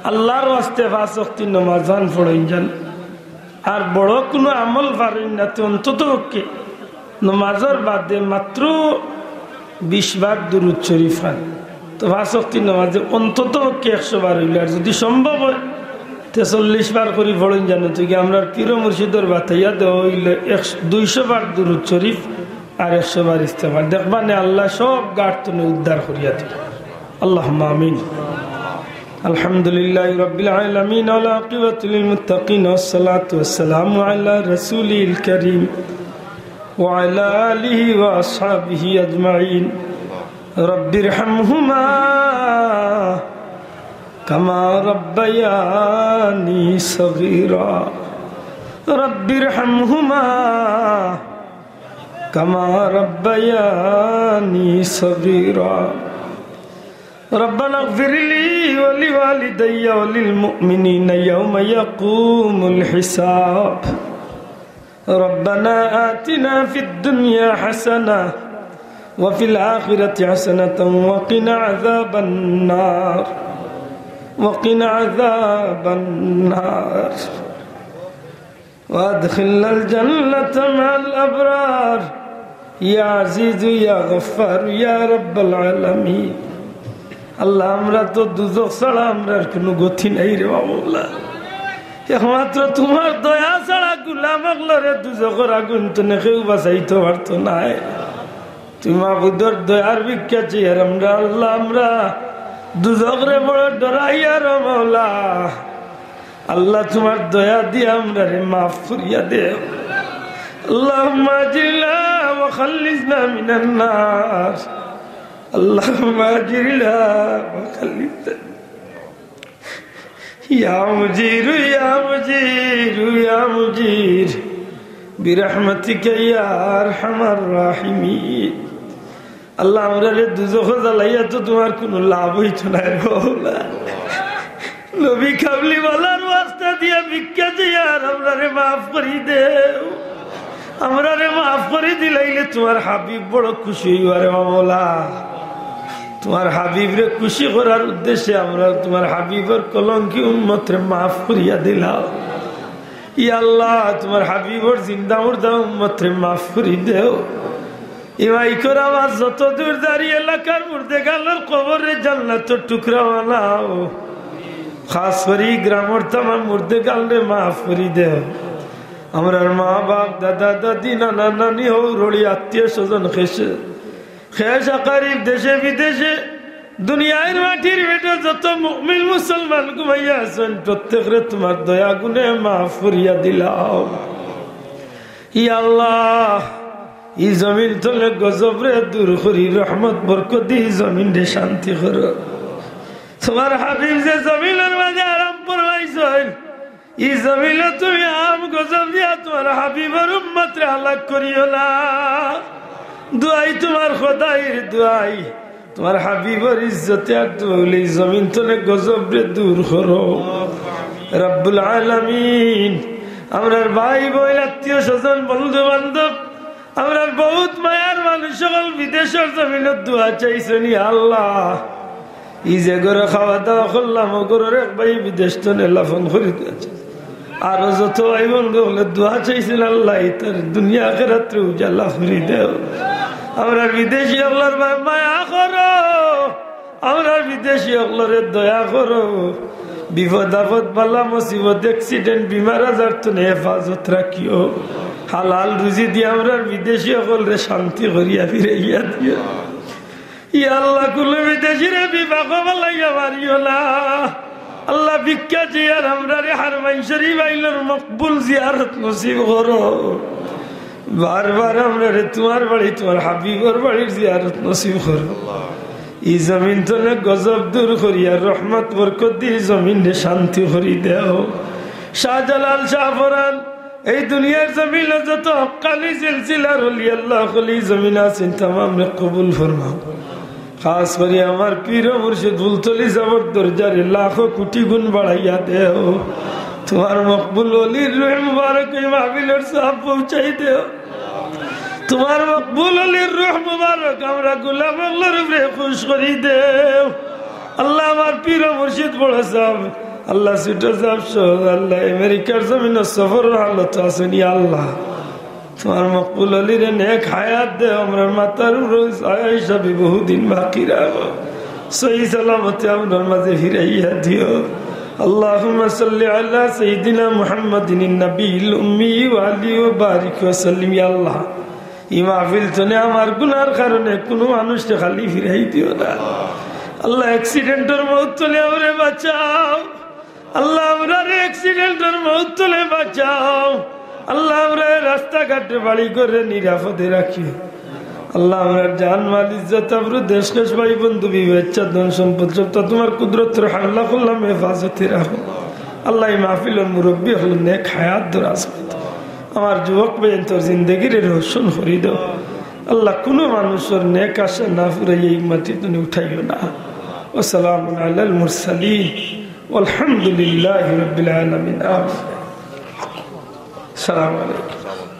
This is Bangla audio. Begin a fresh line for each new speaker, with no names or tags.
আল্লাহর ওয়াস্তে 5 ওয়াক্ত নামাজ পড়েন যান। আর বড় কোনো আমল পারেন না তো অন্তত পক্ষে নামাজের বাদে মাত্র 20 বার দুরূদ শরীফ পান। তো 5 ওয়াক্ত নামাজে অন্তত পক্ষে 100 বার হইল, আর যদি সম্ভব হয় 40 বার করে পড়েন জানো তো কি আমরা পীর মুর্শিদের বাতাইয়া দেওয়া হইলে 200 বার দুরূদ শরীফ আর 100 বার ইস্তেগফার, দেখবা না আল্লাহ সব গাড় তুমি উদ্ধার করিয়া দিবে। আল্লাহুম্মা আমিন। আলহামদুলিল্লাহি রাব্বিল আলামিন ওয়াল আকিবাতু লিল মুত্তাকিন ওয়াসসালাতু ওয়াসসালামু আলা রাসূলিল কারীম ওয়া আলা আলিহি ওয়া আসহাবিহি আজমাইন। রব্বিরহামহুমা কামা রাব্বায়ানি সগীরা। রব্বিরহামহুমা কামা রাব্বায়ানি সগীরা। ربنا اغفر لي ولوالدي وللمؤمنين يوم يقوم الحساب. ربنا آتنا في الدنيا حسنة وفي الآخرة حسنة وقنا عذاب النار وقنا عذاب النار وادخلنا الجنة مع الأبرار يا عزيز يا غفار يا رب العالمين. আল্লাহ আমরা তো দুজক ছাড়া আমরা কোনো গতি নাই রে বাবা, একমাত্র তোমার দয়া ছাড়া গুলাম আগলরে দুজকের আগুন তো কেউ বাঁচাইতে পারতো না। তোমার বুধর দয়ার ভিক্ষা চাই আর আমরা আল্লাহ আমরা দুজকরে বড় ডরাইয়া রে মাওলা। আল্লাহ তোমার দয়া দিয়ে আমরা রে মাফ করিয়া দেও। আল্লাহুম্মা আজিরনা ওয়া খাল্লিসনা মিনান নার। اللهم اجرنا وخلصنا يا مجير يا مجير يا مجير برحمتك يا ارحم الراحمين. আল্লাহ আমরা দুজখ জ্বালাইয়া তো তোমার কোনো লাভ হইতো না রে বাবা। নবী কামলিওয়ালার ওয়াস্তা দিয়া ভিক্ষা দিয়া আমরা রে মাফ করি দেও। আমরা রে মাফ করে দিলাইলে তোমার হাবিব বড় খুশি হইবা রে মাওলা। তোমার হাবিব রে খুশি করার উদ্দেশ্যে আমরা তোমার হাবিবের কলঙ্কি উম্মতরে মাফ করিয়া দিলাম। ইয়া আল্লাহ তোমার হাবিবর জিন্দা মুর্দা উম্মতরে মাফ করি দেও। ইমাইকর আওয়াজ যত দূর দাঁড়িয়ে এলাকার মুর্দে গালের কবরে জান্নাতের টুকরা বানাও। খাস করে গ্রামের তামাম মুর্দে গালে মাফ করি দেও। আমরার মা বাপ দাদা দাদি নানা নানি হৌরড়ি আত্মীয় স্বজন খেসা কারিব দেশে বিদেশে দুনিয়ার মাটির বেটা যত মুমিন মুসলমান ঘুমাইয়া আছেন প্রত্যেকরে তোমার দয়া গুণে মাফ করিয়া দিলাও। ইয়া আল্লাহ এই জমিন তলে গজবরে দূর করি রহমত বরকত দি জমিন রে শান্তি করো। তোমার হাবিব যে জমিনের মাঝে আরাম ফরমাইছেন এই জমিনে তুমি আম গজব দিয়া তোমার হাবিবের উম্মতরে হালাক করিও না। দুয়াই তোমার খোদাইর দুয়াই তোমার হাবিবের ইজ্জতে আর তুই জমিন তলে গজবরে দূর করো রব্বুল আলামিন। আমরার ভাই বোন আত্মীয় স্বজন বন্ধু বান্ধব আমরার বহুত মায়ার মানুষ সকল বিদেশের জমিনের দোয়া চাইছেন। আল্লাহ এই যে ঘরে খাওয়া দাওয়া করলাম ও ঘরের এক ভাই বিদেশ তো নেলাফন করে দিয়েছে। আরো যত ভাই বন্ধু হলে দোয়া চাইছেন আল্লাহ তার দুনিয়া আখিরাতে উজালা করে দেও। আমরা বিদেশি আল্লাহর মায়া করো, আমরা বিদেশি আল্লাহর দয়া করো। বিপদ আপদ বালা মুসিবত অ্যাক্সিডেন্ট বিমার আজার তো হেফাজত রাখিও। হালাল রুজি দিয়ে আমরা বিদেশি সকলরে শান্তি করিয়া ফিরাইয়া দিও। ইয়া আল্লাহ কুল বিদেশিরে বিবাহ বালাইয়া মারিও না। আল্লাহ ভিক্ষা জিয়ার আমরা রে হারমাইন শরীফ আইলার মকবুল জিয়ারত নসিব করো। বারবার আমরা রে তোমার বাড়ি তোমার হাবিবর বাড়ির জিয়ারত নসিব করো। এই জমিন তলে গজব দূর করিয়া রহমত বরকত দিয়ে জমিন রে শান্তি করি দেও। শাহজালাল শাহফরান এই দুনিয়ার জমিনে যত হক্কানি সিলসিলার ওলি আল্লাহ কলি জমিন আছেন তামাম রে কবুল ফরমাও। খাস করে আমার পীর মুর্শিদ ফুলতলি যাবর দরজারে লাখো কোটি গুণ বাড়াইয়া দেও। তোমার মকবুল ওলির রূহ মুবারক এই মাহফিলের সওয়াব পৌঁছাই দেও। তোমার মকবুল ওলির রূহ মুবারক আমরা গোলাম আল্লাহর উপরে খুশ করি দেও। আল্লাহ আমার পীর মুর্শিদ বড় সাহেব আল্লাহ সিটো যাবছস আল্লাহ আমেরিকার জমিন সফর হালত আছেন ইয়া আল্লাহ তোমার মকবুল আলীরে নেক হায়াত দে আমরার মাতার হিসাবে বহুদিন বাকি রাখো সহি সালামতে আমরার মাঝে ফিরাইয়া দিও اللهم صل على سيدنا محمد النبي الأمي وعلي وبارك وسلم يا الله এই মাহফিল চলে আমার গুনার কারণে কোনো মানুষকে খালি ফিরাই দিও না আল্লাহ অ্যাক্সিডেন্টের মৌত চলে আমরে বাঁচাও আল্লাহ আমরা অ্যাক্সিডেন্টের মৌত চলে বাঁচাও আল্লাহ আমরা রাস্তাঘাটে বাড়ি করে নিরাপদে রাখি আল্লাহ আমরা জান মাল ইজ্জত আবরু দেশকে ভাই বন্ধু বিবেচ্ছা ধন সম্পদ সবটা তোমার কুদরতের হাল্লা করলাম হেফাজতে রাখো আল্লাহ এই মাহফিলের মুরব্বী হল নেক হায়াত দরাজ আমার যুবক ভাইয়ের তোর জিন্দগির রোশন করে দাও আল্লাহ কোনো মানুষের নেক আশা না ফুরাই এই মাটি তুমি উঠাইও না ওয়াসসালামু আলাল মুরসালিন ওয়ালহামদুলিল্লাহি রাব্বিল আলামিন আসসালামু আলাইকুম